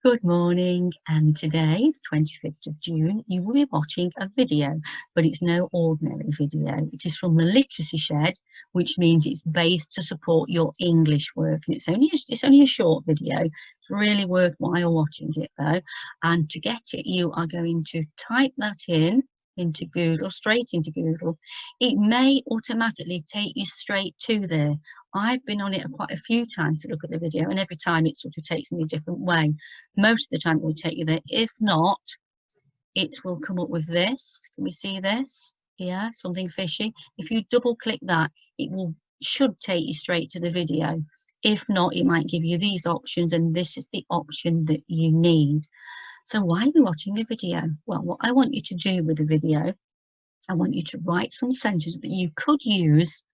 Good morning, and today, the 25th of June, you will be watching a video, but it's no ordinary video. It is from the Literacy Shed, which means it's based to support your English work, and it's only a short video. It's really worthwhile watching it though. And to get it, you are going to type that into Google, straight into Google. It may automatically take you straight to there. I've been on it quite a few times to look at the video, and every time it sort of takes me a different way. Most of the time it will take you there. If not, it will come up with this. Can we see this? Yeah, something fishy. If you double click that, should take you straight to the video. If not, it might give you these options, and this is the option that you need. So why are we watching a video? Well, what I want you to do with the video, I want you to write some sentences that you could use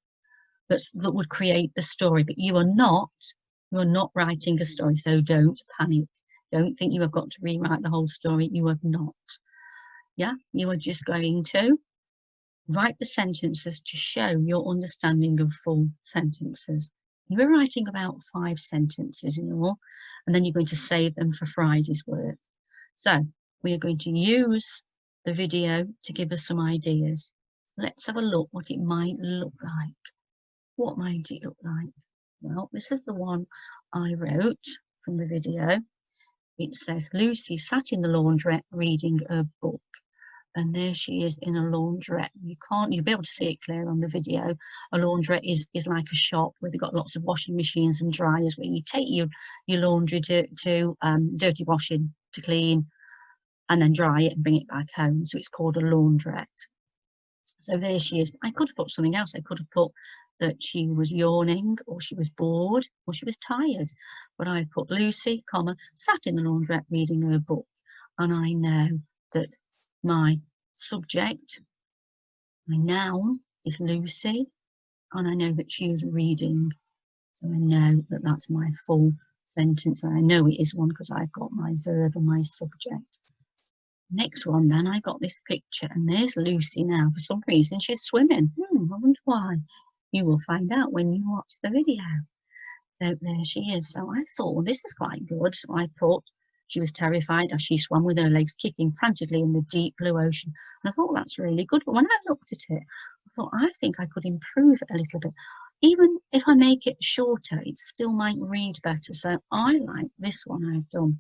that would create the story, but you are not writing a story, so don't panic. Don't think you have got to rewrite the whole story. You have not. Yeah, you are just going to write the sentences to show your understanding of full sentences. You're writing about 5 sentences in all, and then you're going to save them for Friday's work. So we are going to use the video to give us some ideas. Let's have a look what it might look like. What might it look like? Well, this is the one I wrote from the video. It says, Lucy sat in the laundrette reading a book. And there she is in a laundrette. You'll be able to see it clear on the video. A laundrette is like a shop where they've got lots of washing machines and dryers where you take your laundry to dirty washing to clean and then dry it and bring it back home. So it's called a laundrette. So there she is. I could have put something else. I could have put that she was yawning, or she was bored, or she was tired. But I put Lucy, comma, sat in the laundrette reading her book. And I know that my subject, my noun, is Lucy, and I know that she is reading. So I know that that's my full sentence, and I know it is one because I've got my verb and my subject. Next one, then I got this picture, and there's Lucy now. For some reason, she's swimming. I wonder why. You will find out when you watch the video. So there she is. So I thought, well, this is quite good. So I put, she was terrified as she swam with her legs kicking frantically in the deep blue ocean. And I thought, well, that's really good. But when I looked at it, I thought, I think I could improve it a little bit. Even if I make it shorter, it still might read better. So I like this one I've done.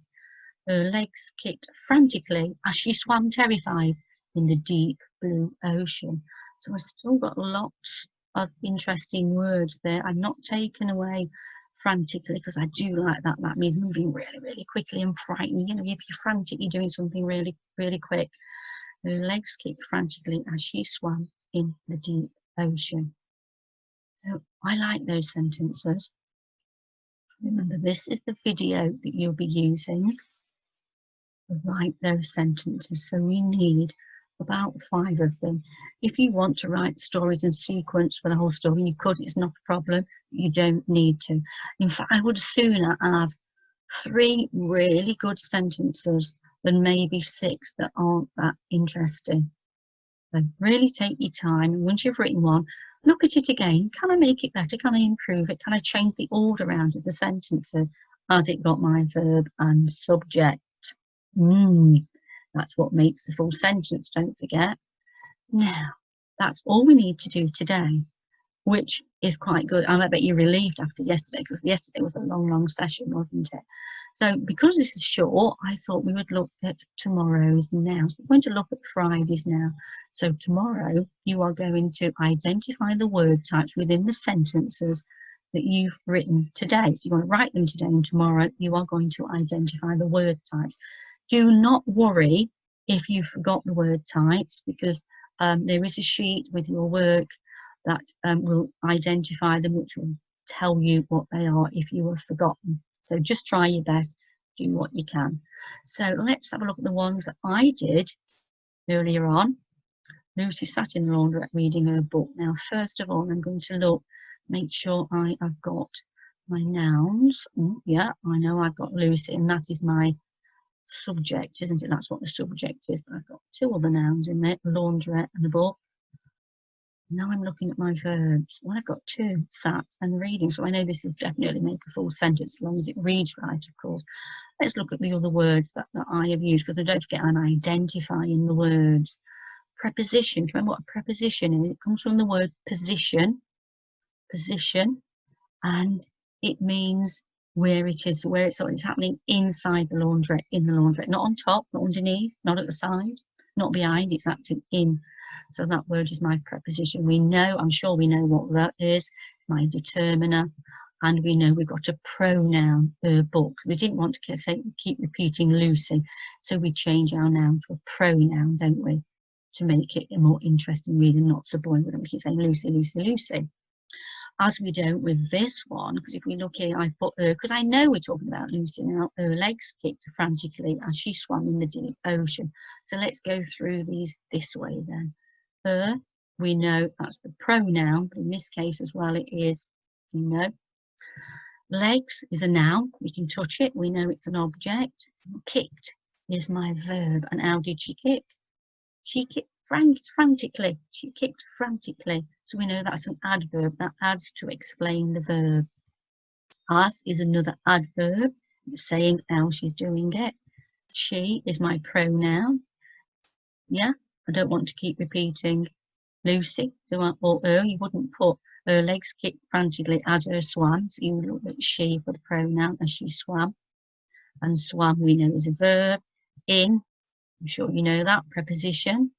Her legs kicked frantically as she swam terrified in the deep blue ocean. So I've still got lots of interesting words there. I've not taken away frantically because I do like that. That means moving really, really quickly and frightening. You know, if you're frantic, you're doing something really, really quick. Her legs kicked frantically as she swam in the deep ocean. So I like those sentences. Remember, this is the video that you'll be using to write those sentences. So we need about 5 of them. If you want to write stories in sequence for the whole story, you could. It's not a problem. You don't need to. In fact, I would sooner have 3 really good sentences than maybe 6 that aren't that interesting. So really take your time, and once you've written one, look at it again. Can I make it better? Can I improve it? Can I change the order around of the sentences? Has it got my verb and subject? That's what makes the full sentence, don't forget. Now, that's all we need to do today, which is quite good. I bet you're relieved after yesterday, because yesterday was a long, long session, wasn't it? So because this is short, I thought we would look at tomorrow's nouns. We're going to look at Friday's now. So tomorrow, you are going to identify the word types within the sentences that you've written today. So you want to write them today, and tomorrow you are going to identify the word types. Do not worry if you forgot the word types, because there is a sheet with your work that will identify them, which will tell you what they are if you have forgotten. So just try your best, do what you can. So let's have a look at the ones that I did earlier on. Lucy sat in the laundrette reading her book. Now, first of all, I'm going to look, make sure I have got my nouns. Yeah, I know I've got Lucy, and that is my subject, isn't it? That's what the subject is. But I've got 2 other nouns in there, laundrette and a book. Now I'm looking at my verbs. Well, I've got 2, sat and reading, so I know this will definitely make a full sentence as long as it reads right, of course. Let's look at the other words that I have used, because I don't forget I'm identifying the words. Preposition. Do you remember what a preposition is? It comes from the word position, and it means where it is, where it's happening inside the laundrette, in the laundrette, not on top, not underneath, not at the side, not behind, it's acting in. So that word is my preposition. We know, I'm sure we know what that is, my determiner, and we know we've got a pronoun, her book. We didn't want to keep repeating Lucy, so we change our noun to a pronoun, don't we, to make it a more interesting reading, not so boring. We don't keep saying Lucy, Lucy, Lucy, as we don't with this one, because if we look here, I've put her, because I know we're talking about Lucy now. Her legs kicked frantically as she swam in the deep ocean. So let's go through these this way then. Her, we know that's the pronoun, but in this case as well it is, you know. Legs is a noun, we can touch it, we know it's an object. Kicked is my verb, and how did she kick? She kicked frantically. She kicked frantically. So we know that's an adverb that adds to explain the verb. As is another adverb saying how she's doing it. She is my pronoun. Yeah, I don't want to keep repeating Lucy, or her. You wouldn't put her legs kicked frantically as her swam. So you would look at she for the pronoun as she swam. And swam we know is a verb. In, I'm sure you know that, preposition.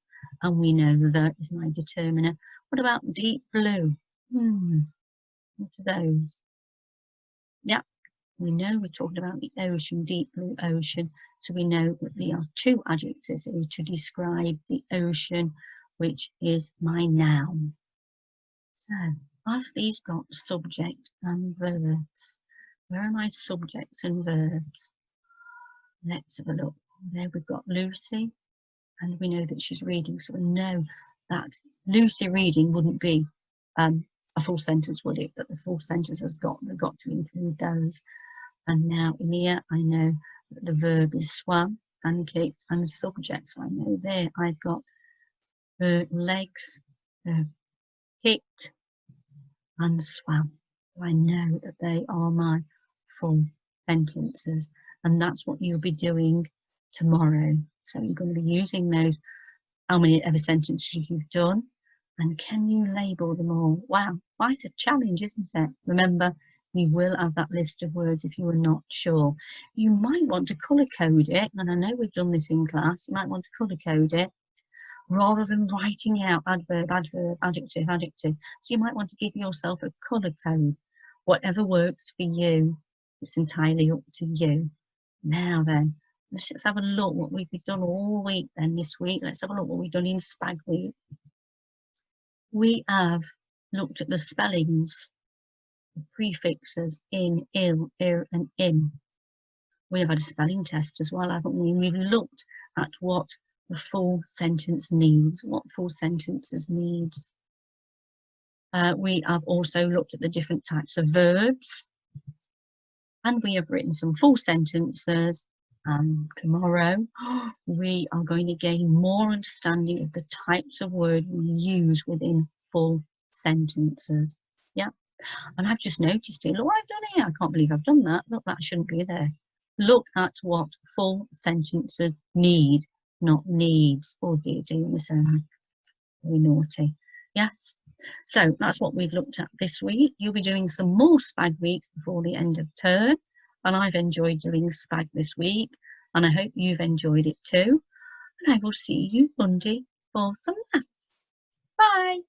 And we know that is my determiner. What about deep blue? What are those? Yeah, we know we're talking about the ocean, deep blue ocean. So we know that there are two adjectives here to describe the ocean, which is my noun. So have these got subject and verbs? Where are my subjects and verbs? Let's have a look. There we've got Lucy, and we know that she's reading, so we know that Lucy reading wouldn't be a full sentence, would it? But the full sentence has got to include those. And now in here I know that the verb is swam and kicked and the subject, so I know there I've got her legs kicked and swam. So I know that they are my full sentences, and that's what you'll be doing tomorrow. So you're going to be using those, how many ever sentences you've done, and can you label them all? Wow, quite a challenge, isn't it? Remember, you will have that list of words if you are not sure. You might want to colour code it, and I know we've done this in class. You might want to colour code it rather than writing out adverb, adverb, adjective, adjective. So you might want to give yourself a colour code, whatever works for you. It's entirely up to you. Now then, let's have a look what we've done all week then this week. Let's have a look what we've done in Spag Week. We have looked at the spellings, the prefixes in, ill, ir and im. We have had a spelling test as well, haven't we? We've looked at what the full sentence needs, what full sentences need. We have also looked at the different types of verbs, and we have written some full sentences. And tomorrow we are going to gain more understanding of the types of words we use within full sentences. Yeah, and I've just noticed it. Look what I've done here. I can't believe I've done that. Look, that shouldn't be there. Look at what full sentences need, not needs. Oh dear, dear, sounds very naughty. Yes, so that's what we've looked at this week. You'll be doing some more Spag weeks before the end of term, and I've enjoyed doing Spag this week, and I hope you've enjoyed it too. And I will see you Monday for some maths. Bye.